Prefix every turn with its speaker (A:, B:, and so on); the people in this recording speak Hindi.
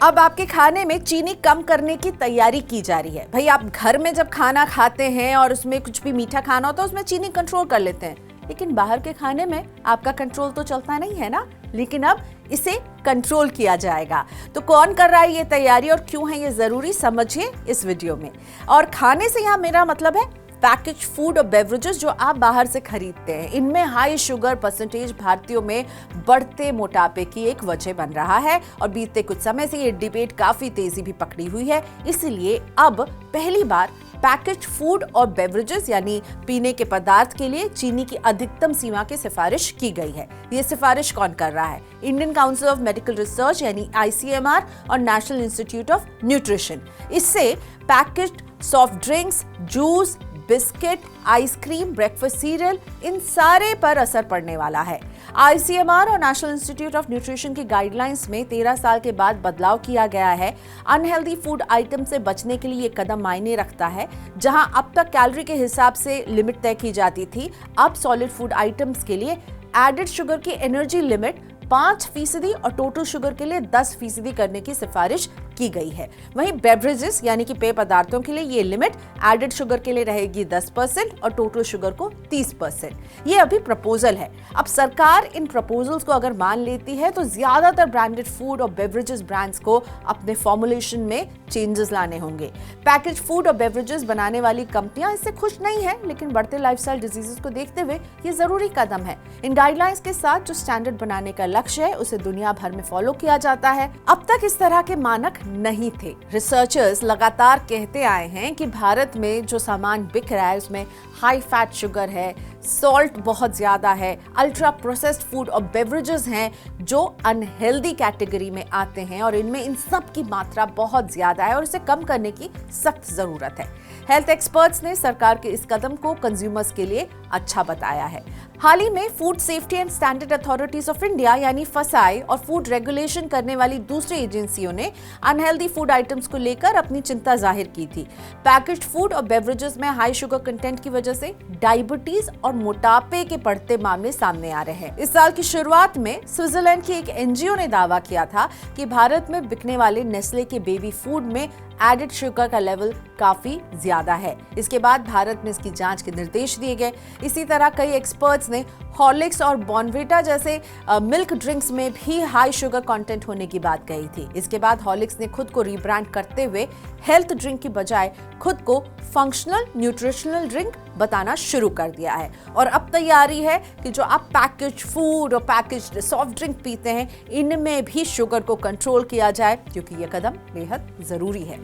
A: अब आपके खाने में चीनी कम करने की तैयारी की जा रही है। भाई, आप घर में जब खाना खाते हैं और उसमें कुछ भी मीठा खाना होता है, उसमें चीनी कंट्रोल कर लेते हैं, लेकिन बाहर के खाने में आपका कंट्रोल तो चलता नहीं है ना। लेकिन अब इसे कंट्रोल किया जाएगा। तो कौन कर रहा है ये तैयारी और क्यों है ये जरूरी, समझिए इस वीडियो में। और खाने से यहाँ मेरा मतलब है पैकेज फूड और बेवरेजेस जो आप बाहर से खरीदते हैं। इनमें हाई शुगर परसेंटेज भारतीयों में बढ़ते मोटापे की एक वजह बन रहा है और बीते कुछ समय से ये डिबेट काफी तेजी भी पकड़ी हुई है। इसलिए अब पहली बार पैकेज फूड और बेवरेजेस यानी पीने के पदार्थ के लिए चीनी की अधिकतम सीमा की सिफारिश की गई है। ये सिफारिश कौन कर रहा है? Indian Council of Medical Research यानी ICMR और नेशनल इंस्टीट्यूट ऑफ न्यूट्रिशन। इससे packaged soft drinks, juice, biscuit, ice cream, breakfast cereal, इन सारे पर असर पड़ने वाला है। ICMR और नेशनल इंस्टीट्यूट ऑफ न्यूट्रिशन की गाइडलाइंस में 13 साल के बाद बदलाव किया गया है। अनहेल्दी फूड आइटम से बचने के लिए ये कदम मायने रखता है। जहां अब तक कैलोरी के हिसाब से लिमिट तय की जाती थी, अब सॉलिड फूड आइटम्स के लिए एडेड शुगर की एनर्जी लिमिट 5% और टोटल शुगर के लिए 10% करने की सिफारिश की गई है। वहीं बेवरेजेस यानी कि पेय पदार्थों के लिए ये लिमिट एडेड शुगर के लिए रहेगी 10% और टोटल शुगर को 30%। ये अभी प्रपोजल है। अब सरकार इन प्रपोजल्स को अगर मान लेती है तो ज्यादातर ब्रांडेड फूड और बेवरेजेस ब्रांड्स को अपने फॉर्मुलेशन में चेंजेस लाने होंगे। पैकेज फूड और बेवरेजेस बनाने वाली कंपनियां इससे खुश नहीं है, लेकिन बढ़ते लाइफस्टाइल डिजीजेस को देखते हुए ये जरूरी कदम है। इन गाइडलाइंस के साथ जो स्टैंडर्ड बनाने का लक्ष्य है उसे दुनिया भर में फॉलो किया जाता है। अब तक इस तरह के मानक नहीं थे। रिसर्चर्स लगातार कहते आए हैं कि भारत में जो सामान बिक रहा है उसमें हाई फैट शुगर है, सॉल्ट बहुत ज्यादा है, अल्ट्रा प्रोसेस्ड फूड और बेवरेजेस हैं जो अनहेल्दी कैटेगरी में आते हैं और इनमें इन सब की मात्रा बहुत ज्यादा है और इसे कम करने की सख्त जरूरत है। हेल्थ एक्सपर्ट्स ने सरकार के इस कदम को कंज्यूमर्स के लिए अच्छा बताया है। हाल ही में food safety and standard authorities of India यानी फसाई और फूड रेगुलेशन करने वाली दूसरी एजेंसियों ने अनहेल्दी फूड आइटम्स को लेकर अपनी चिंता जाहिर की थी। पैकेज्ड फूड और बेवरेजेस में हाई शुगर कंटेंट की वजह से डायबिटीज और मोटापे के बढ़ते मामले सामने आ रहे हैं। इस साल की शुरुआत में स्विट्जरलैंड की एक NGO ने दावा किया था कि भारत में बिकने वाले नेस्ले के बेबी फूड में एडेड शुगर का लेवल काफी ज्यादा है। इसके बाद भारत में इसकी जांच के निर्देश दिए गए। इसी तरह कई एक्सपर्ट्स ने हॉर्लिक्स और बॉर्नविटा जैसे मिल्क ड्रिंक्स में भी हाई शुगर कंटेंट होने की बात कही थी। इसके बाद हॉर्लिक्स ने खुद को रीब्रांड करते हुए हेल्थ ड्रिंक की बजाय खुद को फंक्शनल न्यूट्रिशनल ड्रिंक बताना शुरू कर दिया है। और अब तैयारी है कि जो आप पैकेज फूड और पैकेज सॉफ्ट ड्रिंक पीते हैं, इनमें भी शुगर को कंट्रोल किया जाए, क्योंकि यह कदम बेहद जरूरी है।